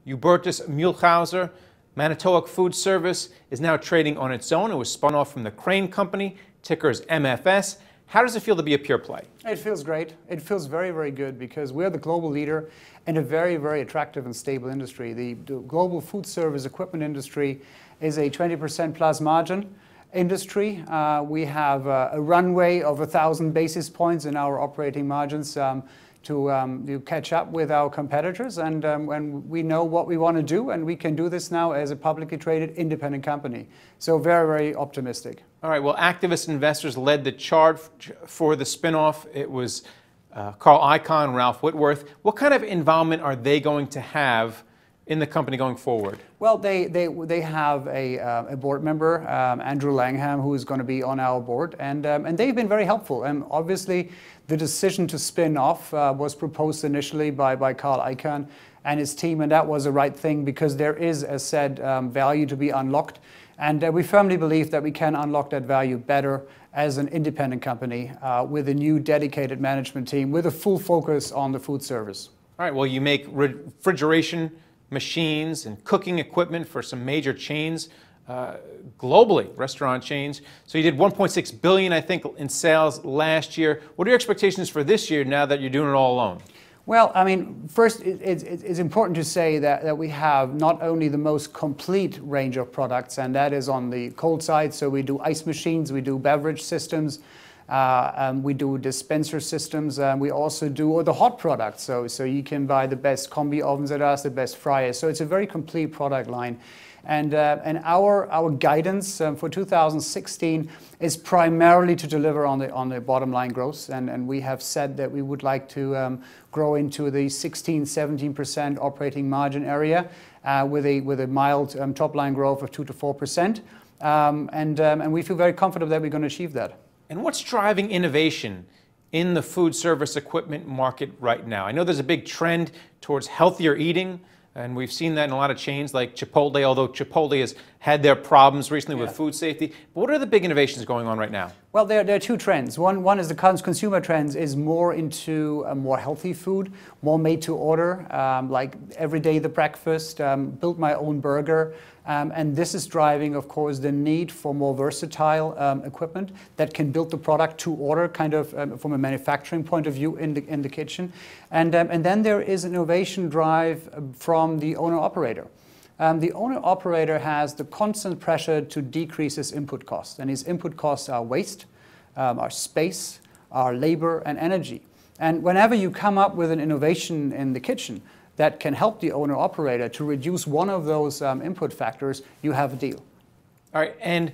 Hubertus Mühlhauser. Manitowoc Foodservice is now trading on its own. It was spun off from the Crane Company, ticker is MFS. How does it feel to be a pure play? It feels great. It feels very, very good because we're the global leader in a very, very attractive and stable industry. The global food service equipment industry is a 20% plus margin industry. We have a runway of 1,000 basis points in our operating margins to catch up with our competitors, and we know what we want to do, and we can do this now as a publicly traded independent company. So very, very optimistic. All right, well, activist investors led the charge for the spinoff. It was Carl Icahn, Ralph Whitworth. What kind of involvement are they going to have in the company going forward? Well, they have a board member, Andrew Langham, who is going to be on our board, and they've been very helpful. And obviously, the decision to spin off was proposed initially by Carl Icahn and his team, and that was the right thing because there is, as said, value to be unlocked. And we firmly believe that we can unlock that value better as an independent company with a new dedicated management team with a full focus on the food service. All right, well, you make refrigeration machines and cooking equipment for some major chains globally, restaurant chains. So you did $1.6 billion, I think, in sales last year. What are your expectations for this year now that you're doing it all alone? Well, I mean, first, it's important to say that we have not only the most complete range of products, and that is on the cold side. So we do ice machines, we do beverage systems, we do dispenser systems, we also do the hot products. So you can buy the best combi ovens at us, the best fryers. So it's a very complete product line. And our guidance for 2016 is primarily to deliver on the bottom line growth. And we have said that we would like to grow into the 16-17% operating margin area with a mild top line growth of 2 to 4%. And we feel very confident that we're going to achieve that. And what's driving innovation in the food service equipment market right now? I know there's a big trend towards healthier eating, and we've seen that in a lot of chains like Chipotle, although Chipotle has had their problems recently with food safety. But what are the big innovations going on right now? Well, there are two trends. One is the consumer trends is more into more healthy food, more made to order, like every day the breakfast, build my own burger. And this is driving, of course, the need for more versatile equipment that can build the product to order, kind of from a manufacturing point of view in the kitchen. And then there is an innovation drive from the owner-operator. The owner-operator has the constant pressure to decrease his input costs, and his input costs are waste, are space, are labor, and energy. And whenever you come up with an innovation in the kitchen that can help the owner-operator to reduce one of those input factors, you have a deal. All right, and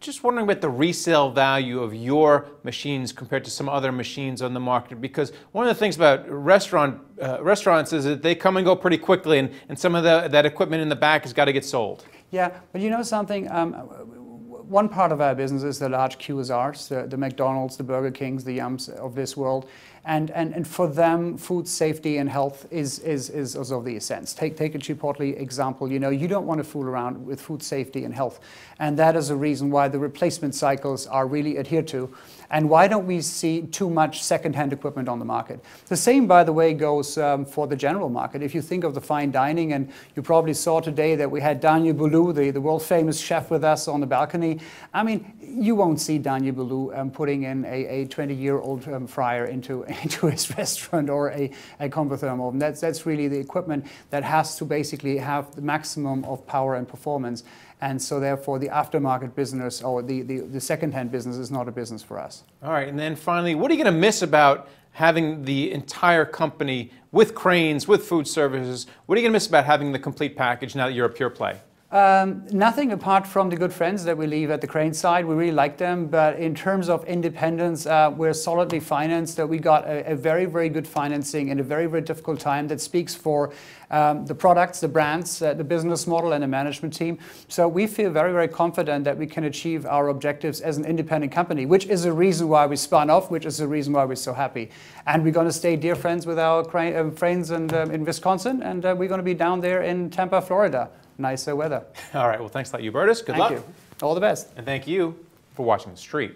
just wondering about the resale value of your machines compared to some other machines on the market, because one of the things about restaurants is that they come and go pretty quickly, and some of that equipment in the back has got to get sold. Yeah, but you know something? One part of our business is the large QSRs, the McDonald's, the Burger Kings, the Yums of this world. And for them, food safety and health is of the essence. Take a Chipotle example. You know, you don't want to fool around with food safety and health. And that is a reason why the replacement cycles are really adhered to. And why don't we see too much second-hand equipment on the market? The same, by the way, goes for the general market. If you think of the fine dining, and you probably saw today that we had Daniel Boulou, the world-famous chef, with us on the balcony. I mean, you won't see Daniel Boulou putting in a 20-year-old fryer into his restaurant or a convotherm oven. That's really the equipment that has to basically have the maximum of power and performance. And so therefore the aftermarket business or the second-hand business is not a business for us. All right, and then finally, what are you going to miss about having the entire company with cranes, with food services? What are you going to miss about having the complete package now that you're a pure play? Nothing apart from the good friends that we leave at the crane side. We really like them, but in terms of independence, we're solidly financed. We got a very, very good financing in a very, very difficult time that speaks for the products, the brands, the business model, and the management team. So we feel very, very confident that we can achieve our objectives as an independent company, which is the reason why we spun off, which is the reason why we're so happy. And we're going to stay dear friends with our friends in Wisconsin, and we're going to be down there in Tampa, Florida. Nicer weather. All right, well, thanks a lot, Hubertus. Good luck. Thank you. All the best. And thank you for watching The Street.